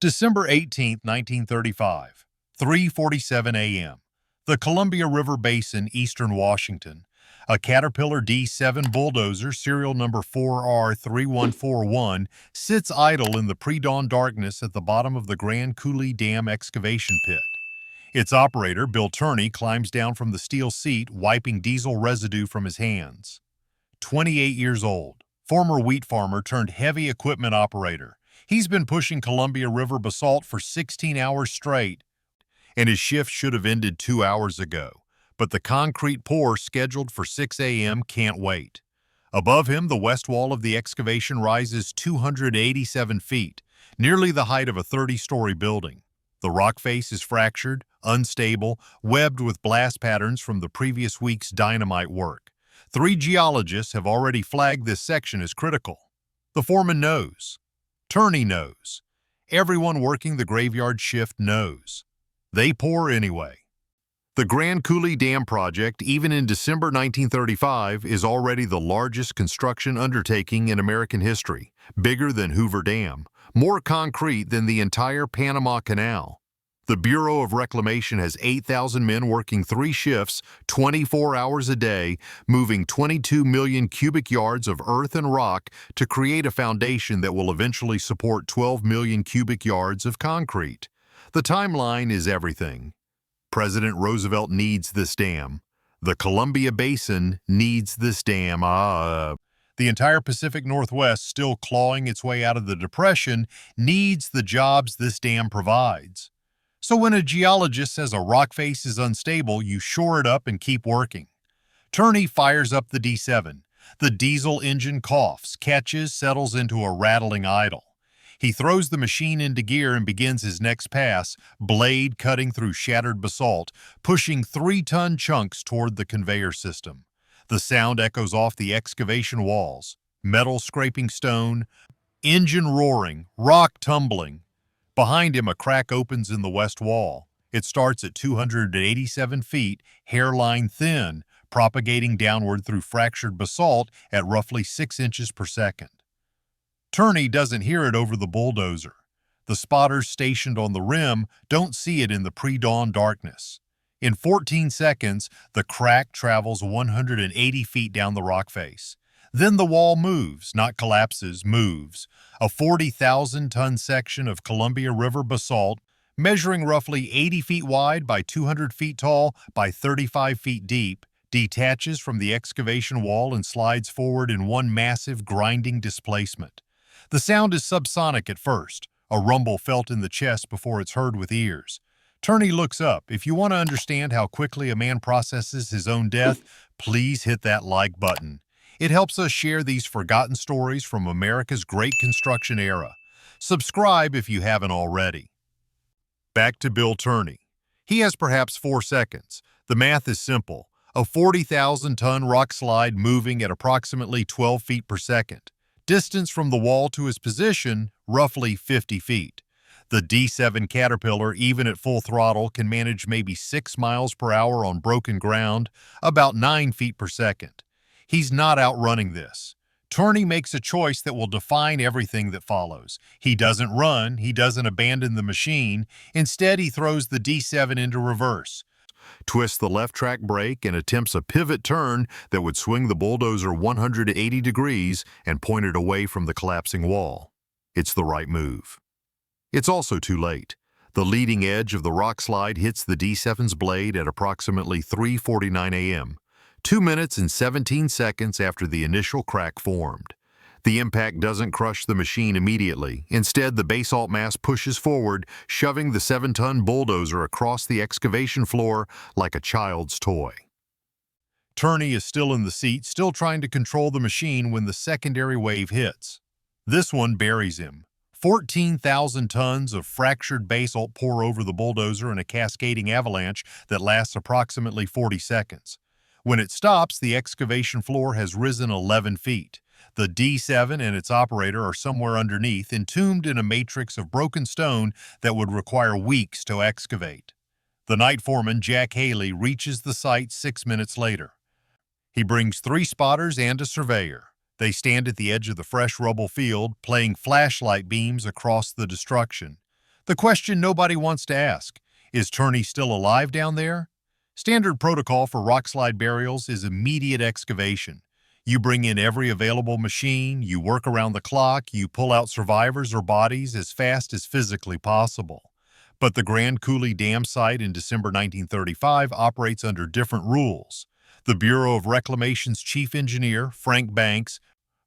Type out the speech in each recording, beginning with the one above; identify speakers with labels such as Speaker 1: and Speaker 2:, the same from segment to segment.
Speaker 1: December 18, 1935, 3:47 a.m. The Columbia River Basin, eastern Washington. A Caterpillar D7 bulldozer, serial number 4R3141, sits idle in the pre-dawn darkness at the bottom of the Grand Coulee Dam excavation pit. Its operator, Bill Tourney, climbs down from the steel seat, wiping diesel residue from his hands. 28 years old, former wheat farmer turned heavy equipment operator. He's been pushing Columbia River basalt for 16 hours straight, and his shift should have ended 2 hours ago. But the concrete pour scheduled for 6 a.m. can't wait. Above him, the west wall of the excavation rises 287 feet, nearly the height of a 30-story building. The rock face is fractured, unstable, webbed with blast patterns from the previous week's dynamite work. 3 geologists have already flagged this section as critical. The foreman knows. Tourney knows. Everyone working the graveyard shift knows. They pour anyway. The Grand Coulee Dam project, even in December 1935, is already the largest construction undertaking in American history, bigger than Hoover Dam, more concrete than the entire Panama Canal. The Bureau of Reclamation has 8,000 men working 3 shifts, 24 hours a day, moving 22 million cubic yards of earth and rock to create a foundation that will eventually support 12 million cubic yards of concrete. The timeline is everything. President Roosevelt needs this dam. The Columbia Basin needs this dam. The entire Pacific Northwest, still clawing its way out of the Depression, needs the jobs this dam provides. So when a geologist says a rock face is unstable, you shore it up and keep working. Tourney fires up the D7. The diesel engine coughs, catches, settles into a rattling idle. He throws the machine into gear and begins his next pass, blade cutting through shattered basalt, pushing 3-ton chunks toward the conveyor system. The sound echoes off the excavation walls, metal scraping stone, engine roaring, rock tumbling. Behind him, a crack opens in the west wall. It starts at 287 feet, hairline thin, propagating downward through fractured basalt at roughly 6 inches per second. Tourney doesn't hear it over the bulldozer. The spotters stationed on the rim don't see it in the pre-dawn darkness. In 14 seconds, the crack travels 180 feet down the rock face. Then the wall moves, not collapses, moves. A 40,000-ton section of Columbia River basalt, measuring roughly 80 feet wide by 200 feet tall by 35 feet deep, detaches from the excavation wall and slides forward in one massive grinding displacement. The sound is subsonic at first, a rumble felt in the chest before it's heard with ears. Tourney looks up. If you want to understand how quickly a man processes his own death, please hit that like button. It helps us share these forgotten stories from America's great construction era. Subscribe if you haven't already. Back to Bill Tourney. He has perhaps 4 seconds. The math is simple. A 40,000-ton rock slide moving at approximately 12 feet per second. Distance from the wall to his position, roughly 50 feet. The D7 Caterpillar, even at full throttle, can manage maybe 6 miles per hour on broken ground, about 9 feet per second. He's not outrunning this. Tourney makes a choice that will define everything that follows. He doesn't run, he doesn't abandon the machine. Instead, he throws the D7 into reverse, twists the left track brake, and attempts a pivot turn that would swing the bulldozer 180 degrees and point it away from the collapsing wall. It's the right move. It's also too late. The leading edge of the rock slide hits the D7's blade at approximately 3:49 a.m., 2 minutes and 17 seconds after the initial crack formed. The impact doesn't crush the machine immediately. Instead, the basalt mass pushes forward, shoving the 7-ton bulldozer across the excavation floor like a child's toy. Tourney is still in the seat, still trying to control the machine when the secondary wave hits. This one buries him. 14,000 tons of fractured basalt pour over the bulldozer in a cascading avalanche that lasts approximately 40 seconds. When it stops, the excavation floor has risen 11 feet. The D7 and its operator are somewhere underneath, entombed in a matrix of broken stone that would require weeks to excavate. The night foreman, Jack Haley, reaches the site 6 minutes later. He brings 3 spotters and a surveyor. They stand at the edge of the fresh rubble field, playing flashlight beams across the destruction. The question nobody wants to ask, is Tourney still alive down there? Standard protocol for rockslide burials is immediate excavation. You bring in every available machine, you work around the clock, you pull out survivors or bodies as fast as physically possible. But the Grand Coulee Dam site in December 1935 operates under different rules. The Bureau of Reclamation's chief engineer, Frank Banks,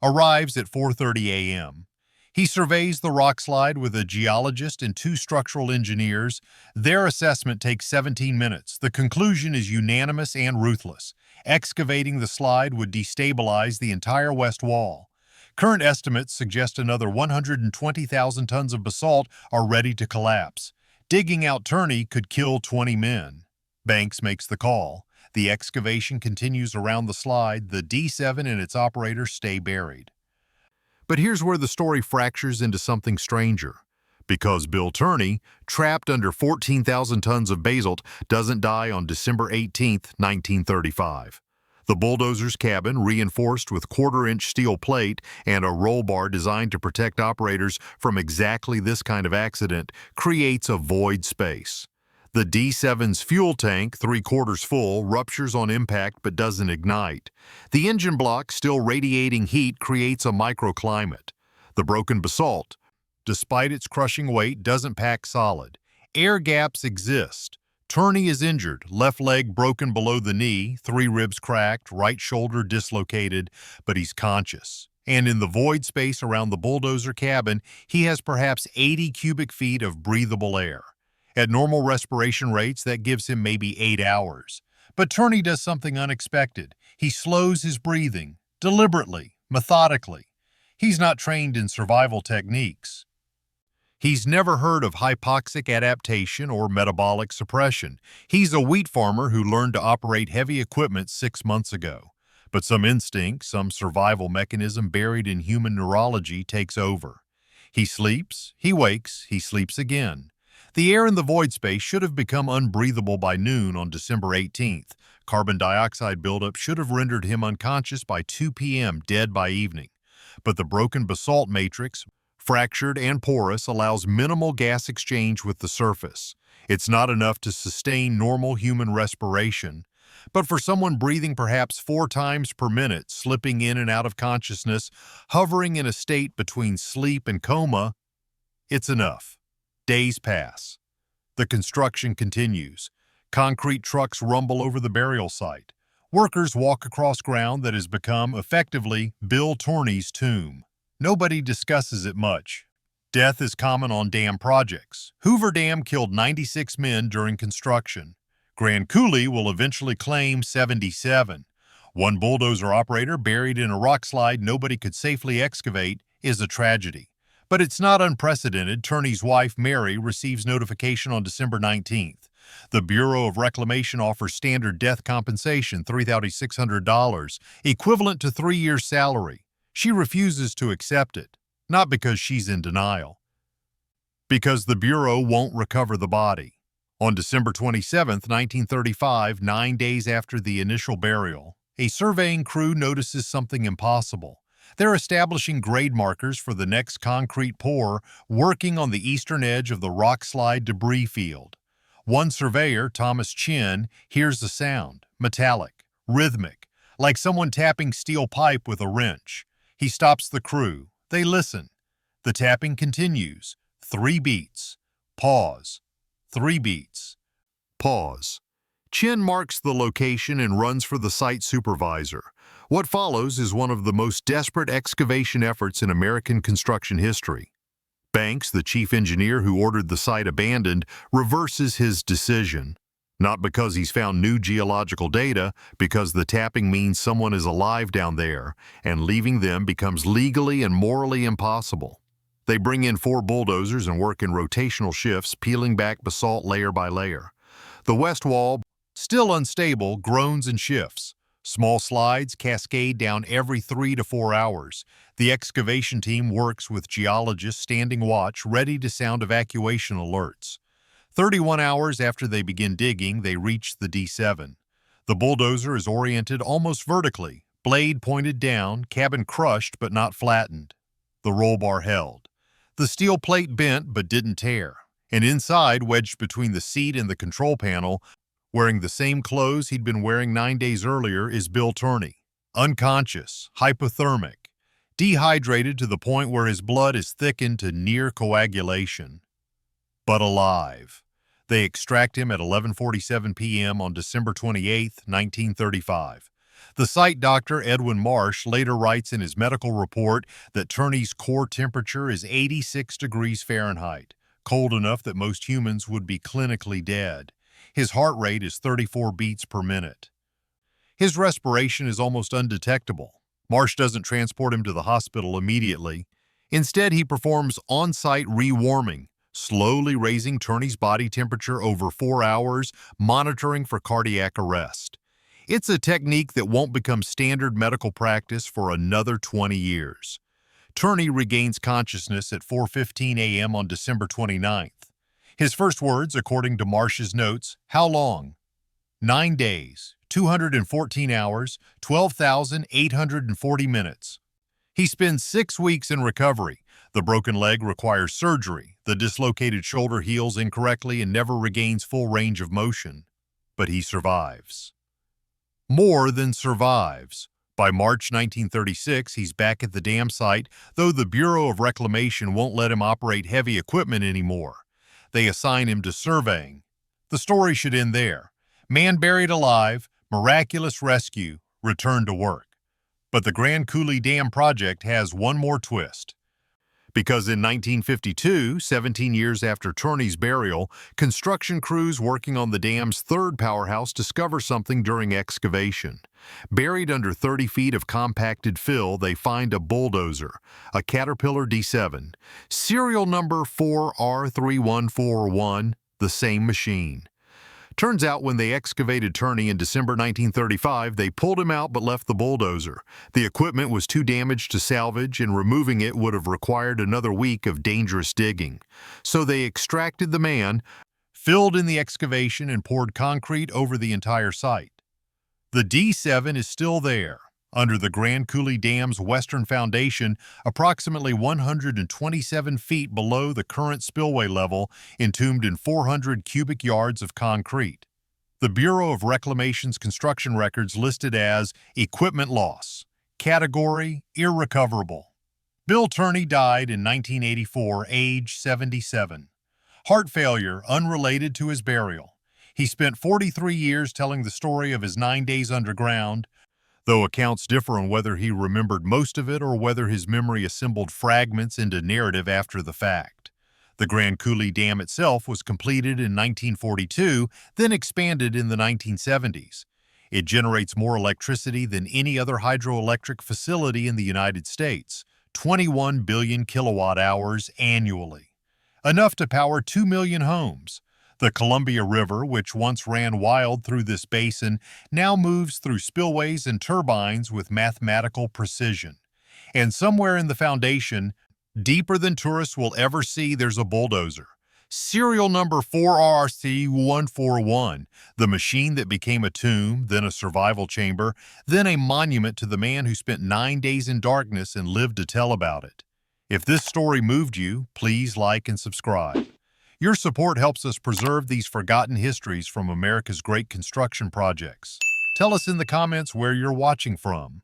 Speaker 1: arrives at 4:30 a.m. He surveys the rockslide with a geologist and 2 structural engineers. Their assessment takes 17 minutes. The conclusion is unanimous and ruthless. Excavating the slide would destabilize the entire west wall. Current estimates suggest another 120,000 tons of basalt are ready to collapse. Digging out Tourney could kill 20 men. Banks makes the call. The excavation continues around the slide. The D7 and its operator stay buried. But here's where the story fractures into something stranger. Because Bill Tourney, trapped under 14,000 tons of basalt, doesn't die on December 18, 1935. The bulldozer's cabin, reinforced with quarter-inch steel plate and a roll bar designed to protect operators from exactly this kind of accident, creates a void space. The D7's fuel tank, 3/4 full, ruptures on impact but doesn't ignite. The engine block, still radiating heat, creates a microclimate. The broken basalt, despite its crushing weight, doesn't pack solid. Air gaps exist. Tourney is injured, left leg broken below the knee, 3 ribs cracked, right shoulder dislocated, but he's conscious. And in the void space around the bulldozer cabin, he has perhaps 80 cubic feet of breathable air. At normal respiration rates, that gives him maybe 8 hours. But Tourney does something unexpected. He slows his breathing, deliberately, methodically. He's not trained in survival techniques. He's never heard of hypoxic adaptation or metabolic suppression. He's a wheat farmer who learned to operate heavy equipment 6 months ago. But some instinct, some survival mechanism buried in human neurology takes over. He sleeps, he wakes, he sleeps again. The air in the void space should have become unbreathable by noon on December 18th. Carbon dioxide buildup should have rendered him unconscious by 2 p.m., dead by evening. But the broken basalt matrix, fractured and porous, allows minimal gas exchange with the surface. It's not enough to sustain normal human respiration. But for someone breathing perhaps 4 times per minute, slipping in and out of consciousness, hovering in a state between sleep and coma, it's enough. Days pass. The construction continues. Concrete trucks rumble over the burial site. Workers walk across ground that has become, effectively, Bill Tourney's tomb. Nobody discusses it much. Death is common on dam projects. Hoover Dam killed 96 men during construction. Grand Coulee will eventually claim 77. One bulldozer operator buried in a rockslide nobody could safely excavate is a tragedy. But it's not unprecedented. Tourney's wife, Mary, receives notification on December 19th. The Bureau of Reclamation offers standard death compensation, $3,600, equivalent to 3 years' salary. She refuses to accept it, not because she's in denial, because the Bureau won't recover the body. On December 27, 1935, 9 days after the initial burial, a surveying crew notices something impossible. They're establishing grade markers for the next concrete pour, working on the eastern edge of the rockslide debris field. One surveyor, Thomas Chin, hears a sound, metallic, rhythmic, like someone tapping steel pipe with a wrench. He stops the crew. They listen. The tapping continues. 3 beats. Pause. 3 beats. Pause. Chin marks the location and runs for the site supervisor. What follows is one of the most desperate excavation efforts in American construction history. Banks, the chief engineer who ordered the site abandoned, reverses his decision. Not because he's found new geological data, because the tapping means someone is alive down there, and leaving them becomes legally and morally impossible. They bring in 4 bulldozers and work in rotational shifts, peeling back basalt layer by layer. The west wall, still unstable, groans and shifts. Small slides cascade down every 3 to 4 hours. The excavation team works with geologists standing watch, ready to sound evacuation alerts. 31 hours after they begin digging, they reach the D7. The bulldozer is oriented almost vertically, blade pointed down, cabin crushed but not flattened. The roll bar held. The steel plate bent but didn't tear. And inside, wedged between the seat and the control panel, wearing the same clothes he'd been wearing 9 days earlier, is Bill Tourney. Unconscious, hypothermic, dehydrated to the point where his blood is thickened to near coagulation. But alive. They extract him at 11:47 p.m. on December 28, 1935. The site doctor, Edwin Marsh, later writes in his medical report that Tourney's core temperature is 86 degrees Fahrenheit, cold enough that most humans would be clinically dead. His heart rate is 34 beats per minute. His respiration is almost undetectable. Marsh doesn't transport him to the hospital immediately. Instead, he performs on-site rewarming, slowly raising Tourney's body temperature over 4 hours, monitoring for cardiac arrest. It's a technique that won't become standard medical practice for another 20 years. Tourney regains consciousness at 4:15 a.m. on December 29th. His first words, according to Marsh's notes, "How long?" 9 days, 214 hours, 12,840 minutes. He spends 6 weeks in recovery. The broken leg requires surgery. The dislocated shoulder heals incorrectly and never regains full range of motion. But he survives. More than survives. By March 1936, he's back at the dam site, though the Bureau of Reclamation won't let him operate heavy equipment anymore. They assign him to surveying. The story should end there. Man buried alive, miraculous rescue, return to work. But the Grand Coulee Dam project has one more twist. Because in 1952, 17 years after Tourney's burial, construction crews working on the dam's third powerhouse discover something during excavation. Buried under 30 feet of compacted fill, they find a bulldozer, a Caterpillar D7, serial number 4R3141, the same machine. Turns out when they excavated Tourney in December 1935, they pulled him out but left the bulldozer. The equipment was too damaged to salvage, and removing it would have required another week of dangerous digging. So they extracted the man, filled in the excavation, and poured concrete over the entire site. The D7 is still there, under the Grand Coulee Dam's western foundation, approximately 127 feet below the current spillway level, entombed in 400 cubic yards of concrete. The Bureau of Reclamation's construction records listed as equipment loss, category irrecoverable. Bill Tourney died in 1984, age 77. Heart failure unrelated to his burial. He spent 43 years telling the story of his 9 days underground, though accounts differ on whether he remembered most of it or whether his memory assembled fragments into narrative after the fact. The Grand Coulee Dam itself was completed in 1942, then expanded in the 1970s. It generates more electricity than any other hydroelectric facility in the United States, 21 billion kilowatt hours annually, enough to power 2 million homes. The Columbia River, which once ran wild through this basin, now moves through spillways and turbines with mathematical precision. And somewhere in the foundation, deeper than tourists will ever see, there's a bulldozer. Serial number 4RC141, the machine that became a tomb, then a survival chamber, then a monument to the man who spent 9 days in darkness and lived to tell about it. If this story moved you, please like and subscribe. Your support helps us preserve these forgotten histories from America's great construction projects. Tell us in the comments where you're watching from.